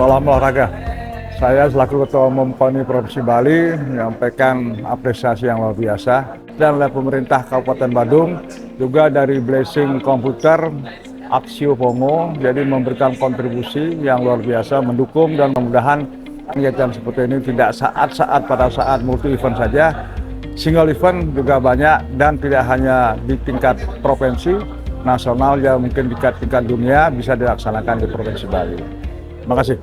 Salam olahraga. Saya selaku Ketua Umum KONI Provinsi Bali menyampaikan apresiasi yang luar biasa dan oleh pemerintah Kabupaten Badung juga dari Blessing Komputer, Aksio Pongo, jadi memberikan kontribusi yang luar biasa mendukung dan mudah-mudahan kegiatan seperti ini tidak saat-saat pada saat multi event saja, single event juga banyak dan tidak hanya di tingkat provinsi, nasional ya mungkin di tingkat dunia bisa dilaksanakan di Provinsi Bali. Terima kasih.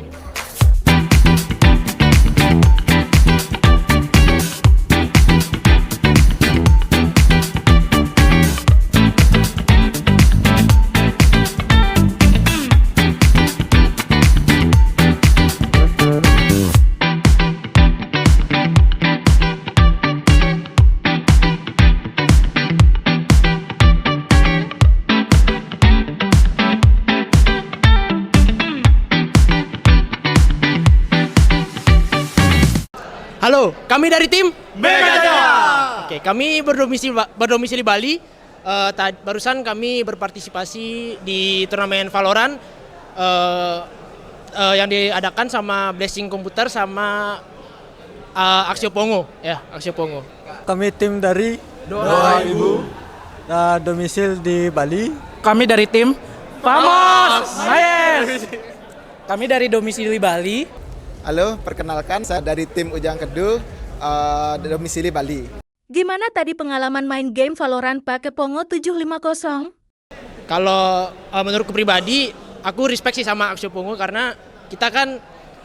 Halo, kami dari tim Megaja. Oke, kami berdomisili Bali. Barusan kami berpartisipasi di turnamen Valorant yang diadakan sama Blessing Komputer sama Aksio Pongo, ya Aksio Pongo. Kami tim dari Doa Ibu. domisil di Bali. Kami dari tim Famos Mayes. Kami dari domisili Bali. Halo, perkenalkan saya dari tim Ujang Kedu, domisili Bali. Gimana tadi pengalaman main game Valorant pakai Pongo 750? Kalau menurutku pribadi, aku respect sih sama Aksio Pongo karena kita kan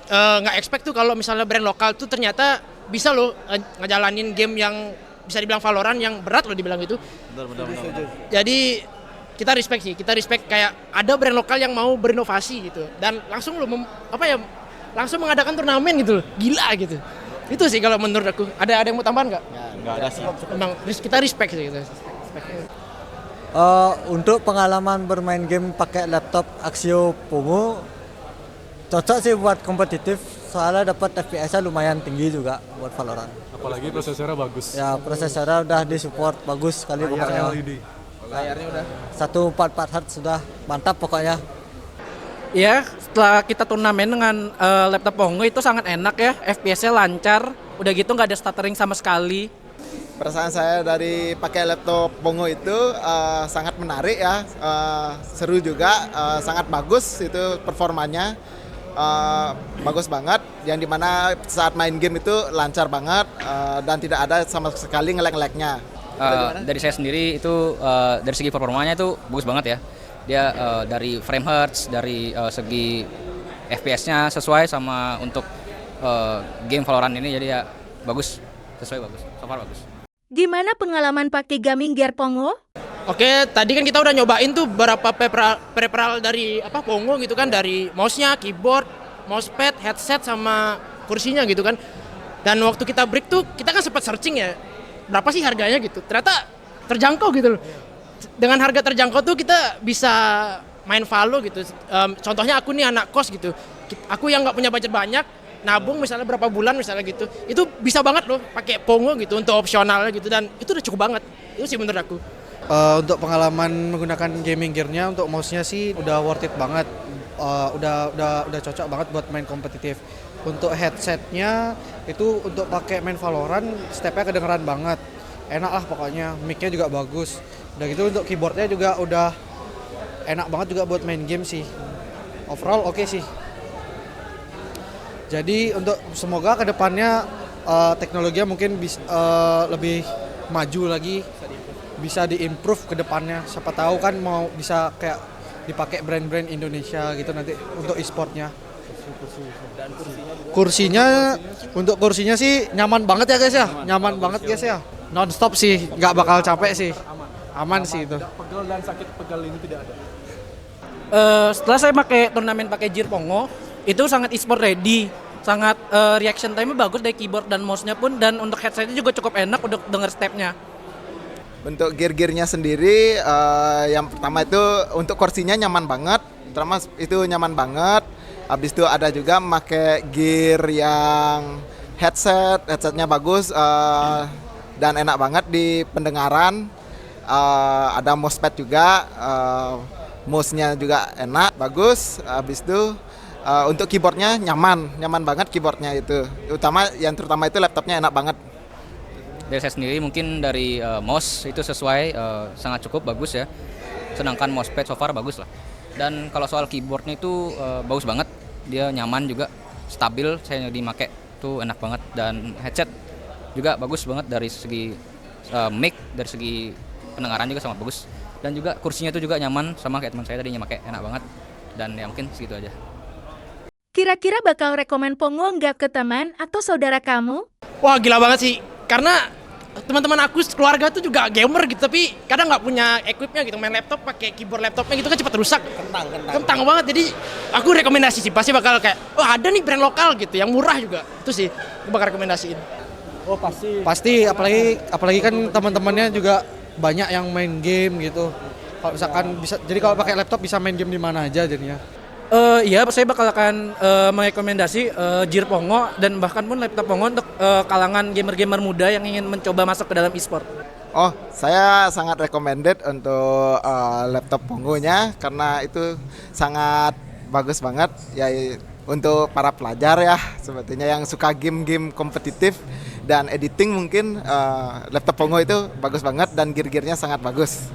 nggak expect tuh kalau misalnya brand lokal tuh ternyata bisa loh ngejalanin game yang bisa dibilang Valorant yang berat loh dibilang itu. Benar. Jadi kita respect kayak ada brand lokal yang mau berinovasi gitu dan langsung lo langsung mengadakan turnamen gitu loh, gila gitu. Itu sih kalau menurut aku. Ada yang mau tambahan nggak? Nggak ada sih. Emang kita respect sih gitu. Untuk pengalaman bermain game pakai laptop Aksio Pongo cocok sih buat kompetitif, soalnya dapat FPS-nya lumayan tinggi juga buat Valorant. Apalagi prosesornya bagus. Ya prosesornya udah disupport bagus sekali pokoknya. Layarnya udah 144 Hz sudah mantap pokoknya. Ya, setelah kita turnamen dengan laptop Pongo itu sangat enak ya, FPS-nya lancar, udah gitu nggak ada stuttering sama sekali. Perasaan saya dari pakai laptop Pongo itu sangat menarik ya, seru juga, sangat bagus itu performanya, bagus banget. Yang dimana saat main game itu lancar banget dan tidak ada sama sekali nge-lag-lagnya. Dari saya sendiri itu dari segi performanya itu bagus banget ya. Dia dari frame hertz, dari segi FPS-nya sesuai sama untuk game Valorant ini, jadi ya bagus, sesuai bagus, so far bagus. Gimana pengalaman pakai gaming gear Pongo? Oke, tadi kan kita udah nyobain tuh beberapa peripheral dari Pongo gitu kan, dari mouse-nya, keyboard, mousepad, headset sama kursinya gitu kan. Dan waktu kita break tuh kita kan sempat searching ya, berapa sih harganya gitu. Ternyata terjangkau gitu loh. Dengan harga terjangkau tuh kita bisa main Valo gitu. Contohnya aku nih anak kos gitu. Aku yang nggak punya budget banyak, nabung misalnya berapa bulan misalnya gitu. Itu bisa banget loh pakai Pongo gitu untuk opsional gitu dan itu udah cukup banget. Itu sih menurut aku. Untuk pengalaman menggunakan gaming gear-nya untuk mouse-nya sih udah worth it banget. Udah cocok banget buat main kompetitif. Untuk headset-nya itu untuk pakai main Valorant step-nya kedengeran banget. Enak lah pokoknya, mic-nya juga bagus. Udah gitu untuk keyboardnya juga udah enak banget juga buat main game sih. Overall oke sih. Jadi untuk semoga kedepannya teknologinya mungkin lebih maju lagi, bisa diimprove ke depannya. Siapa tahu kan mau bisa kayak dipakai brand-brand Indonesia gitu nanti untuk e-sportnya. Untuk kursinya sih nyaman banget ya guys ya, nyaman banget guys ya. Non-stop sih, nggak bakal capek sih. Aman sih itu. Pegel dan sakit pegal ini tidak ada. Setelah saya pakai turnamen pakai gear Pongo, itu sangat e-sport ready. Sangat reaction time-nya bagus dari keyboard dan mouse-nya pun, dan untuk headset-nya juga cukup enak untuk denger step-nya. Untuk gear-gearnya sendiri, yang pertama itu untuk kursinya nyaman banget. Pertama itu nyaman banget. Habis itu ada juga memakai gear yang headsetnya bagus dan enak banget di pendengaran. Ada mousepad juga, mouse-nya juga enak, bagus. Habis itu Untuk keyboardnya nyaman banget keyboardnya itu. Terutama itu laptopnya enak banget. Dari saya sendiri mungkin dari mouse itu sesuai, sangat cukup bagus ya. Sedangkan mousepad so far bagus lah. Dan kalau soal keyboardnya itu bagus banget, dia nyaman juga, stabil, saya dipakai tuh enak banget. Dan headset juga bagus banget dari segi mic, dari segi pendengaran juga sangat bagus. Dan juga kursinya itu juga nyaman, sama kayak teman saya tadinya pakai, enak banget. Dan ya mungkin segitu aja. Kira-kira bakal rekomen Pongo nggak ke teman atau saudara kamu? Wah gila banget sih, karena teman-teman aku keluarga tuh juga gamer gitu, tapi kadang nggak punya equipnya gitu, main laptop pakai keyboard laptopnya gitu kan cepat rusak. Kentang banget, jadi aku rekomendasi sih, pasti bakal kayak, oh ada nih brand lokal gitu, yang murah juga, itu sih aku bakal rekomendasiin. Oh pasti. Pasti, apalagi kan teman-temannya juga banyak yang main game gitu. Kalau misalkan bisa, jadi kalau pakai laptop bisa main game di mana aja jadinya. Iya, saya bakal akan merekomendasi Gear Pongo dan bahkan pun laptop Pongo untuk kalangan gamer-gamer muda yang ingin mencoba masuk ke dalam e-sport. Oh, saya sangat recommended untuk laptop Pongo-nya karena itu sangat bagus banget ya untuk para pelajar ya, sebetulnya yang suka game-game kompetitif dan editing mungkin laptop Pongo itu bagus banget dan gear-gearnya sangat bagus.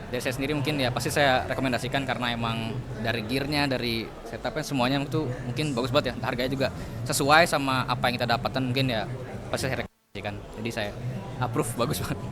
Dari saya sendiri mungkin ya pasti saya rekomendasikan karena emang dari gearnya, dari setupnya semuanya itu mungkin bagus banget ya. Harganya juga sesuai sama apa yang kita dapatkan mungkin ya pasti saya rekomendasikan. Jadi saya approve, bagus banget.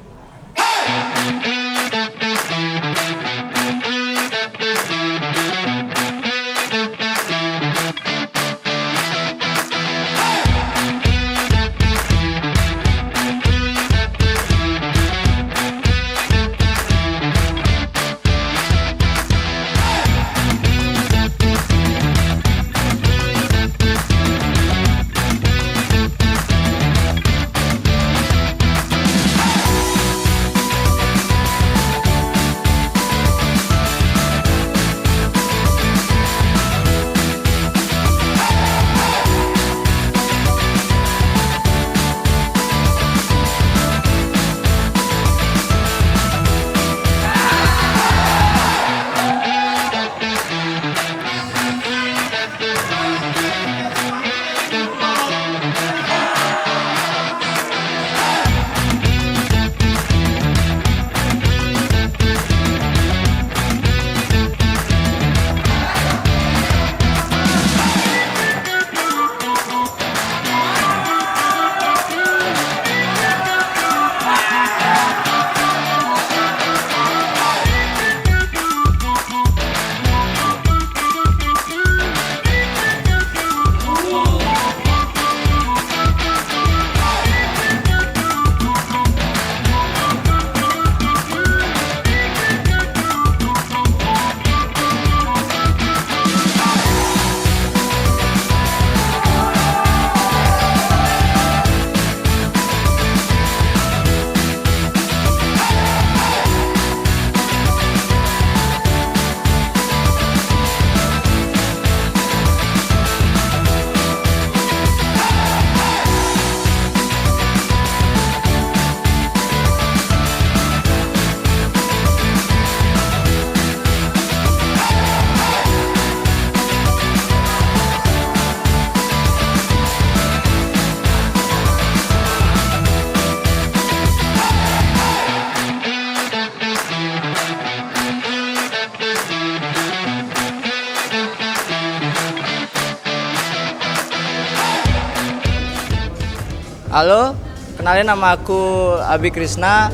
Halo, kenalin nama aku Abi Krisna,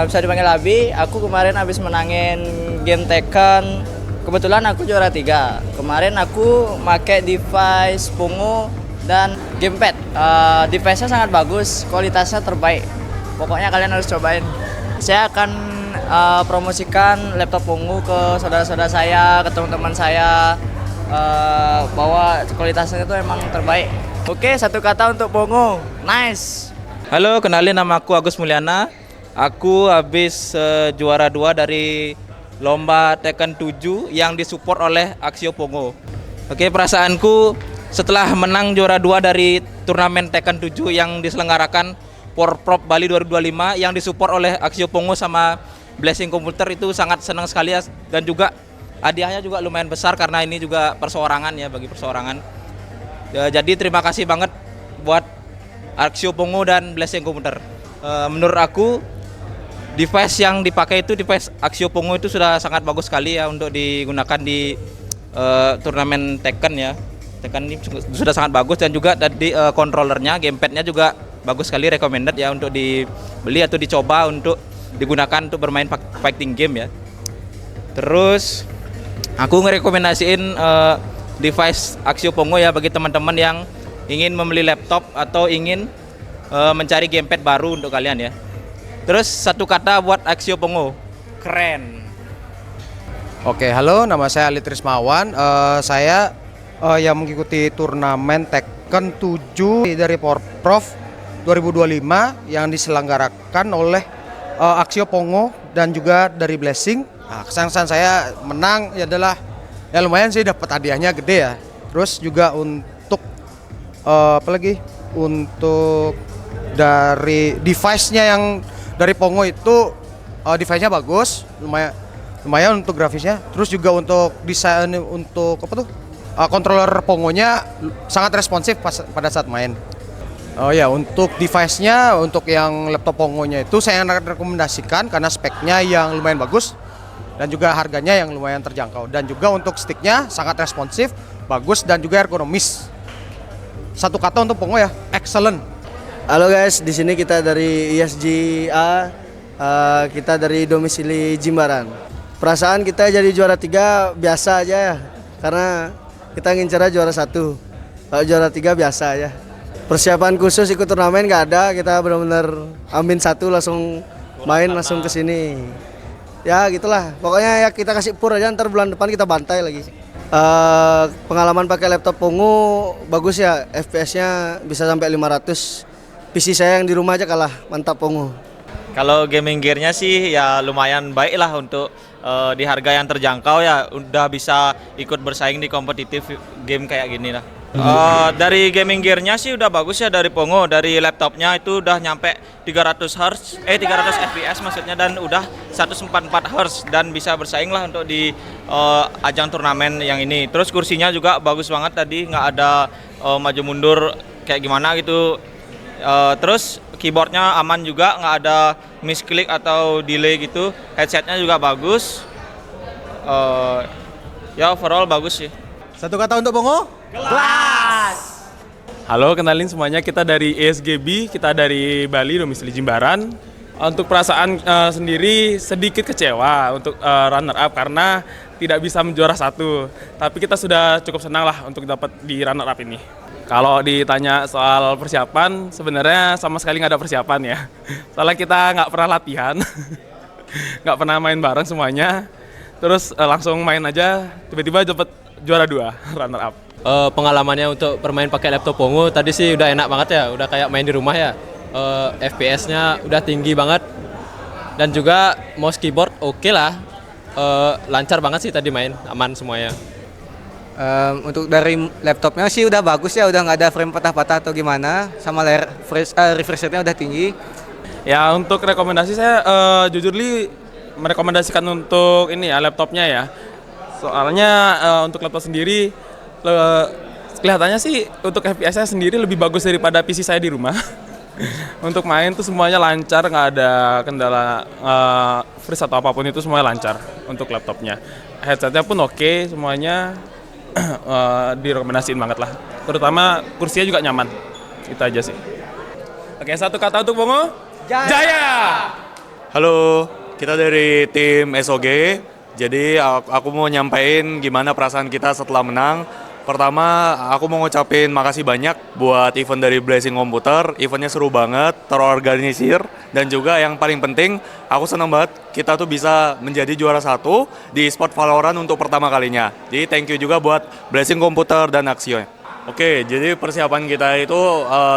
bisa dipanggil Abi. Aku kemarin habis menangin game Tekken, kebetulan aku juara 3. Kemarin aku pakai device Pongo dan gamepad. Device-nya sangat bagus, kualitasnya terbaik. Pokoknya kalian harus cobain. Saya akan promosikan laptop Pongo ke saudara-saudara saya, ke teman-teman saya, bahwa kualitasnya itu emang terbaik. Oke, satu kata untuk Pongo, nice. Halo, kenalin nama aku Agus Mulyana. Aku habis juara 2 dari lomba Tekken 7 yang disupport oleh Axio Pongo. Oke, perasaanku setelah menang juara 2 dari turnamen Tekken 7 yang diselenggarakan Porprov Bali 2025 yang disupport oleh Axio Pongo sama Blessing Computer, itu sangat senang sekali ya. Dan juga hadiahnya juga lumayan besar karena ini juga perseorangan ya, bagi perseorangan. Jadi terima kasih banget buat Axio Pongo dan Blessing Komputer. Menurut aku device yang dipakai itu device Axio Pongo itu sudah sangat bagus sekali ya untuk digunakan di turnamen Tekken ya. Tekken ini sudah sangat bagus, dan juga tadi controllernya, gamepadnya juga bagus sekali, recommended ya untuk dibeli atau dicoba untuk digunakan untuk bermain fighting game ya. Terus aku ngerekomendasiin device Axio Pongo ya bagi teman-teman yang ingin membeli laptop atau ingin mencari gamepad baru untuk kalian ya. Terus satu kata buat Axio Pongo, keren. Oke, halo, nama saya Ali Trismawan. Saya yang mengikuti turnamen Tekken 7 dari Porprov 2025 yang diselenggarakan oleh Axio Pongo dan juga dari Blessing. Nah, kesan saya menang ya adalah ya lumayan sih, dapat hadiahnya gede ya. Terus juga untuk untuk dari device-nya yang dari Pongo itu device-nya bagus, lumayan untuk grafisnya. Terus juga untuk desain untuk controller Pongo-nya sangat responsif pada saat main. Oh ya, untuk device-nya, untuk yang laptop Pongo-nya itu saya rekomendasikan karena speknya yang lumayan bagus dan juga harganya yang lumayan terjangkau. Dan juga untuk stick-nya sangat responsif, bagus dan juga ergonomis. Satu kata untuk Pongo ya, excellent. Halo guys, di sini kita dari ISGA, kita dari domisili Jimbaran. Perasaan kita jadi juara 3 biasa aja ya, karena kita ngincernya juara 1. Kalau juara 3 biasa aja. Persiapan khusus ikut turnamen nggak ada, kita benar-benar amin 1 langsung main langsung ke sini. Ya gitulah, pokoknya ya kita kasih pur aja, ntar bulan depan kita bantai lagi. Pengalaman pakai laptop Pongo bagus ya, FPS-nya bisa sampai 500. PC saya yang di rumah aja kalah, mantap Pongo. Kalau gaming gear-nya sih ya lumayan baik lah untuk di harga yang terjangkau ya, udah bisa ikut bersaing di kompetitif game kayak gini lah. Dari gaming gear-nya sih udah bagus ya dari Pongo, dari laptopnya itu udah nyampe 300 FPS maksudnya, dan udah 144 Hz dan bisa bersaing lah untuk di ajang turnamen yang ini. Terus kursinya juga bagus banget tadi, nggak ada maju mundur kayak gimana gitu. Terus keyboardnya aman juga, nggak ada misklik atau delay gitu. Headsetnya juga bagus. Ya overall bagus sih. Satu kata untuk Pongo? Kelas! Halo, kenalin semuanya, kita dari ESGB, kita dari Bali, domisili Jimbaran. Untuk perasaan sendiri sedikit kecewa untuk runner up karena tidak bisa menjuara 1. Tapi kita sudah cukup senang lah untuk dapat di runner up ini. Kalau ditanya soal persiapan, sebenarnya sama sekali nggak ada persiapan ya. Soalnya kita nggak pernah latihan, nggak pernah main bareng semuanya. Terus langsung main aja, tiba-tiba dapat juara 2, runner up. Pengalamannya untuk bermain pakai laptop Pongo tadi sih udah enak banget ya, udah kayak main di rumah ya. FPS-nya udah tinggi banget, dan juga mouse keyboard oke lah, lancar banget sih tadi main, aman semuanya. Untuk dari laptopnya sih udah bagus ya, udah nggak ada frame patah-patah atau gimana, sama refresh rate-nya udah tinggi. Ya untuk rekomendasi saya jujur merekomendasikan untuk ini ya, laptopnya ya. Soalnya untuk laptop sendiri kelihatannya sih untuk FPS-nya sendiri lebih bagus daripada PC saya di rumah. Untuk main tuh semuanya lancar, nggak ada kendala freeze atau apapun, itu semuanya lancar untuk laptopnya. Headsetnya pun oke, semuanya direkomendasiin banget lah. Terutama kursinya juga nyaman. Itu aja sih. Oke, satu kata untuk Pongo. Jaya! Halo, kita dari tim SOG. Jadi aku mau nyampein gimana perasaan kita setelah menang. Pertama, aku mau ngucapin makasih banyak buat event dari Blessing Komputer. Eventnya seru banget, terorganisir, dan juga yang paling penting, aku senang banget kita tuh bisa menjadi juara 1 di e-sport Valorant untuk pertama kalinya. Jadi thank you juga buat Blessing Komputer dan Axio. Oke, jadi persiapan kita itu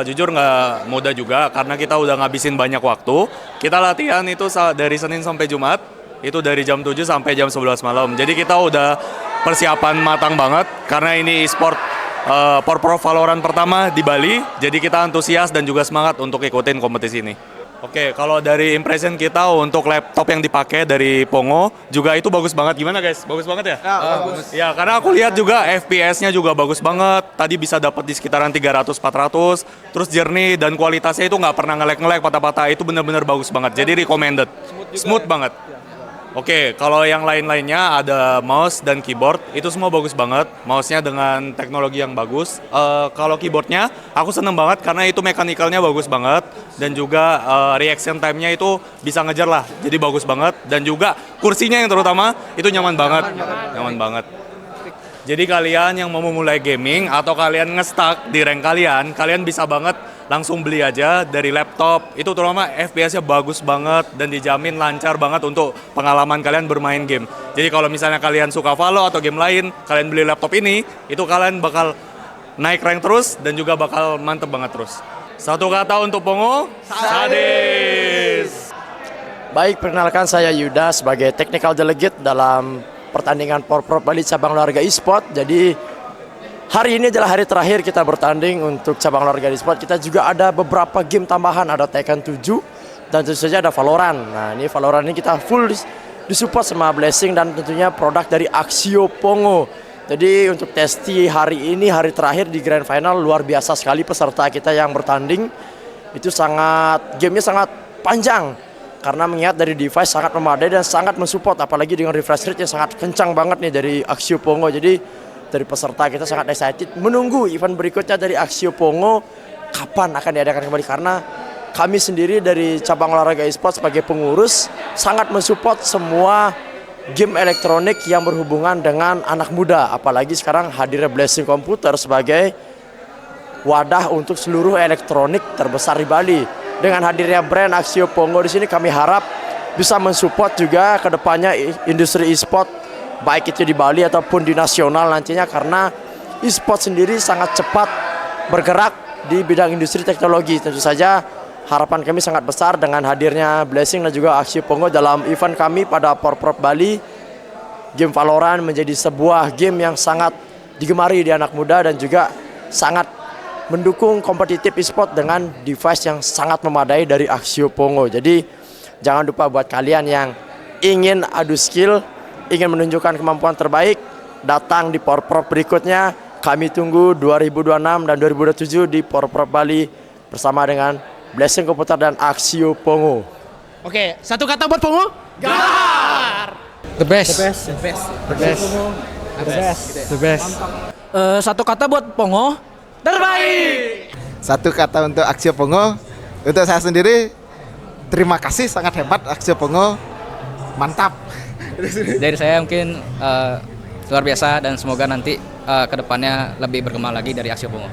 jujur nggak mudah juga karena kita udah ngabisin banyak waktu. Kita latihan itu dari Senin sampai Jumat, itu dari jam 7 sampai jam 11 malam. Jadi kita udah persiapan matang banget karena ini e-sport Porprov Valorant pertama di Bali. Jadi kita antusias dan juga semangat untuk ikutin kompetisi ini. Oke, kalau dari impression kita untuk laptop yang dipakai dari Pongo juga itu bagus banget. Gimana guys? Bagus banget ya? Bagus. Ya, karena aku lihat juga FPS-nya juga bagus banget. Tadi bisa dapat di sekitaran 300-400, terus jernih dan kualitasnya itu nggak pernah nge-lag patah-patah. Itu benar-benar bagus banget. Jadi recommended. Smooth banget. Oke, kalau yang lain-lainnya ada mouse dan keyboard, itu semua bagus banget. Mouse-nya dengan teknologi yang bagus. Kalau keyboardnya, aku seneng banget karena itu mekanikalnya bagus banget. Dan juga reaction time-nya itu bisa ngejar lah, jadi bagus banget. Dan juga kursinya yang terutama, itu nyaman banget. Nyaman banget. Jadi kalian yang mau memulai gaming atau kalian nge-stuck di rank kalian bisa banget langsung beli aja dari laptop. Itu terutama FPS-nya bagus banget dan dijamin lancar banget untuk pengalaman kalian bermain game. Jadi kalau misalnya kalian suka Valo atau game lain, kalian beli laptop ini, itu kalian bakal naik rank terus dan juga bakal mantep banget terus. Satu kata untuk Pongo, sadis! Baik, perkenalkan saya Yuda sebagai Technical Delegate dalam pertandingan Porprov Bali cabang olahraga e-sport. Jadi hari ini adalah hari terakhir kita bertanding untuk cabang olahraga e-sport. Kita juga ada beberapa game tambahan, ada Tekken 7 dan tentu saja ada Valorant. Nah, ini Valorant ini kita full disupport sama Blessing dan tentunya produk dari Axio Pongo. Jadi untuk testi hari ini, hari terakhir di Grand Final, luar biasa sekali peserta kita yang bertanding. Itu gamenya sangat panjang. Karena mengingat dari device sangat memadai dan sangat mensupport, apalagi dengan refresh rate yang sangat kencang banget nih dari Axio Pongo. Jadi dari peserta kita sangat excited menunggu event berikutnya dari Axio Pongo kapan akan diadakan kembali, karena kami sendiri dari cabang olahraga e-sport sebagai pengurus sangat mensupport semua game elektronik yang berhubungan dengan anak muda, apalagi sekarang hadirnya Blessing Computer sebagai wadah untuk seluruh elektronik terbesar di Bali. Dengan hadirnya brand Axio Pongo di sini, kami harap bisa mensupport juga ke depannya industri e-sport, baik itu di Bali ataupun di nasional nantinya, karena e-sport sendiri sangat cepat bergerak di bidang industri teknologi. Tentu saja harapan kami sangat besar dengan hadirnya Blessing dan juga Axio Pongo dalam event kami pada Porprov Bali. Game Valorant menjadi sebuah game yang sangat digemari di anak muda dan juga sangat mendukung kompetitif e-sport dengan device yang sangat memadai dari Axio Pongo. Jadi jangan lupa buat kalian yang ingin adu skill, ingin menunjukkan kemampuan terbaik, datang di Porprov berikutnya. Kami tunggu 2026 dan 2027 di Porprov Bali bersama dengan Blessing Computer dan Axio Pongo. Oke, satu kata buat Pongo. Gar! The best. The best. The best. The best. The best. The best. Satu kata buat Pongo, terbaik. Satu kata untuk Axio Pongo, untuk saya sendiri, terima kasih, sangat hebat Axio Pongo, mantap. Dari saya mungkin luar biasa dan semoga nanti kedepannya lebih berkembang lagi dari Axio Pongo.